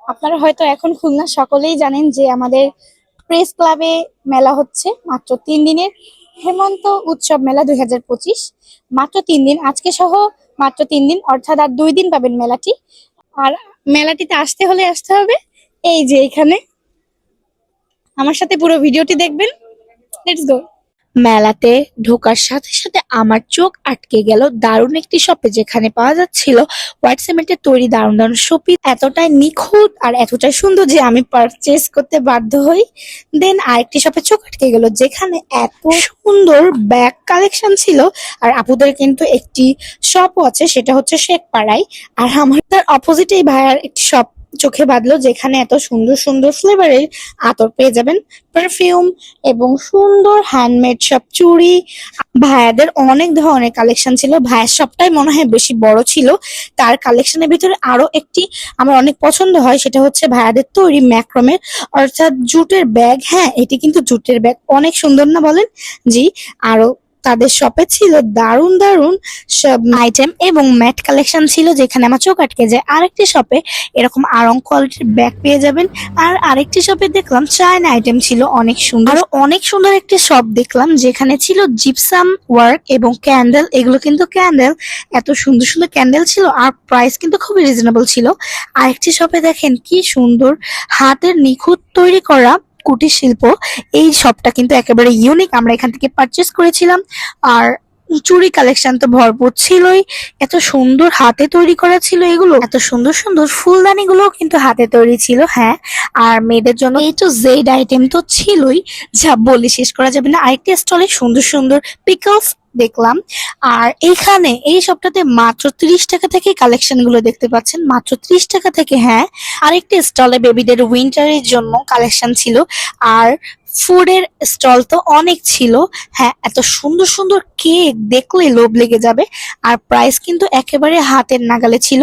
আপনারা হয়তো এখন খুলনা সকলেই জানেন যে আমাদের প্রেস ক্লাবে মেলা হচ্ছে মাত্র 3 দিনের। হেমন্ত উৎসব মেলা 2025 মাত্র 3 দিন, আজকে সহ মাত্র 3 দিন, অর্থাৎ আর 2 দিন পাবেন মেলাটি। আর মেলাটিতে আসতে হবে এই যে এখানে। আমার সাথে পুরো ভিডিওটি দেখবেন। Let's go. মেলাতে ঢোকার সাথে সাথে আমার চোখ আটকে গেল দারুণ একটি শপে, যেখানে পাওয়া যাচ্ছিল হোয়াইট সিমেন্টের তৈরি দারুণ দারুণ শোপিস, এতটাই নিখুঁত আর এতটাই সুন্দর যে আমি পারচেজ করতে বাধ্য হই। দেন আরেকটি শপে চোখ আটকে গেল, যেখানে এত সুন্দর ব্যাগ কালেকশন ছিল। আর আপুদের কিন্তু একটি শপও আছে, সেটা হচ্ছে শেখপাড়ায়। আর আমার তার অপোজিটেই ভাইয়ার একটি শপ চোখে বাঁধলো, যেখানে এত সুন্দর সুন্দর ফ্লেভারের আতর পেয়ে যাবেন, পারফিউম এবং সুন্দর হ্যান্ডমেড সব চুড়ি। ভাইয়াদের অনেক ধরনের কালেকশন ছিল, ভাইয়ের সবটাই মনে হয় বেশি বড় ছিল। তার কালেকশনের ভিতরে আরো একটি আমার অনেক পছন্দ হয়, সেটা হচ্ছে ভাইয়াদের তৈরি ম্যাক্রমের অর্থাৎ জুটের ব্যাগ। হ্যাঁ, এটি কিন্তু জুটের ব্যাগ, অনেক সুন্দর না বলেন? জি। আরো তাদের শপে ছিল দারুণ দারুণ সব আইটেম এবং ম্যাট কালেকশন ছিল, যেখানে আমার চোখ আটকে যায়। আরেকটি শপে এরকম আড়ং কোয়ালিটির ব্যাগ পেয়ে যাবেন। আর আরেকটি শপে দেখলাম চায়না আইটেম ছিল অনেক সুন্দর। আরো অনেক সুন্দর একটি শপ দেখলাম, যেখানে ছিল জিপসাম ওয়ার্ক এবং ক্যান্ডেল। এগুলো কিন্তু ক্যান্ডেল, এত সুন্দর সুন্দর ক্যান্ডেল ছিল আর প্রাইস কিন্তু খুবই রিজনেবল ছিল। আরেকটি শপে দেখেন কি সুন্দর হাতের নিখুঁত তৈরি করা কুটির শিল্প। এই শপটা কিন্তু একেবারে ইউনিক, আমরা এখান থেকে পারচেস করেছিলাম। আর চুড়ি কালেকশন তো ভরপুর ছিলই, এত সুন্দর হাতে তৈরি করা ছিল এগুলো, এত সুন্দর সুন্দর ফুলদানি গুলো কিন্তু হাতে তৈরি ছিল। হ্যাঁ, আর মেয়েদের জন্য এই তো জেড আইটেম তো ছিলই, যা বলে শেষ করা যাবে না। আরেকটি স্টলে সুন্দর সুন্দর পিকলস দেখলাম। আর এইখানে এই সপ্তাহে মাত্র 30 টাকা থেকে কালেকশন গুলো দেখতে পাচ্ছেন, মাত্র 30 টাকা থেকে। হ্যাঁ, আরেকটি স্টলে বেবিদের উইন্টারের জন্য কালেকশন ছিল। আর ফুডের স্টল তো অনেক ছিল। হ্যাঁ, এত সুন্দর সুন্দর কেক দেখলে লোভ লেগে যাবে। আর প্রাইস কিন্তু একেবারে হাতের নাগালে ছিল।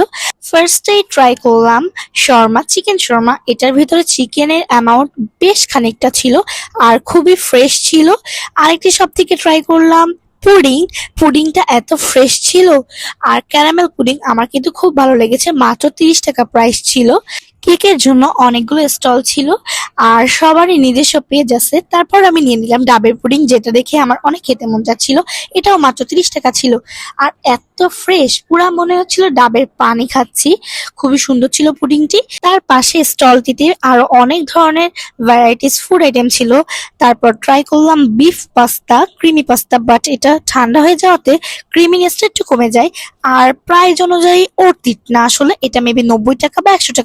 ফার্স্টেই ট্রাই করলাম শর্মা, চিকেন শর্মা। এটার ভিতরে চিকেনের অ্যামাউন্ট বেশ খানিকটা ছিল আর খুবই ফ্রেশ ছিল। আরেকটি সব থেকে ট্রাই করলাম পুডিং। পুডিংটা এত ফ্রেশ ছিল। আর ক্যারামেল পুডিং আমার কিন্তু খুব ভালো লেগেছে, মাত্র 30 টাকা প্রাইস ছিল। কেকের জন্য অনেকগুলো স্টল ছিল আর সবারই নিজস্ব পেজ আছে। তারপর আমি নিয়ে নিলাম ডাবের পুডিং, যেটা দেখে আমার অনেক খেতে মন যাচ্ছিল। এটাও মাত্র 30 টাকা ছিল। আর এত ফ্রেশ, পুরা মনে হচ্ছিল ডাবের পানি খাচ্ছি। খুবই সুন্দর ছিল পুডিংটি। তার পাশে স্টলটিতে আরো অনেক ধরনের ভ্যারাইটিস ফুড আইটেম ছিল। তারপর ট্রাই করলাম beef pasta, creamy pasta, but এটা ঠান্ডা হয়ে যাওয়াতে ক্রিমিনেসটা একটু কমে যায়। আর প্রাইস অনুযায়ী অর্থিত না আসলে, এটা মেবি 90 টাকা বা 100 টাকা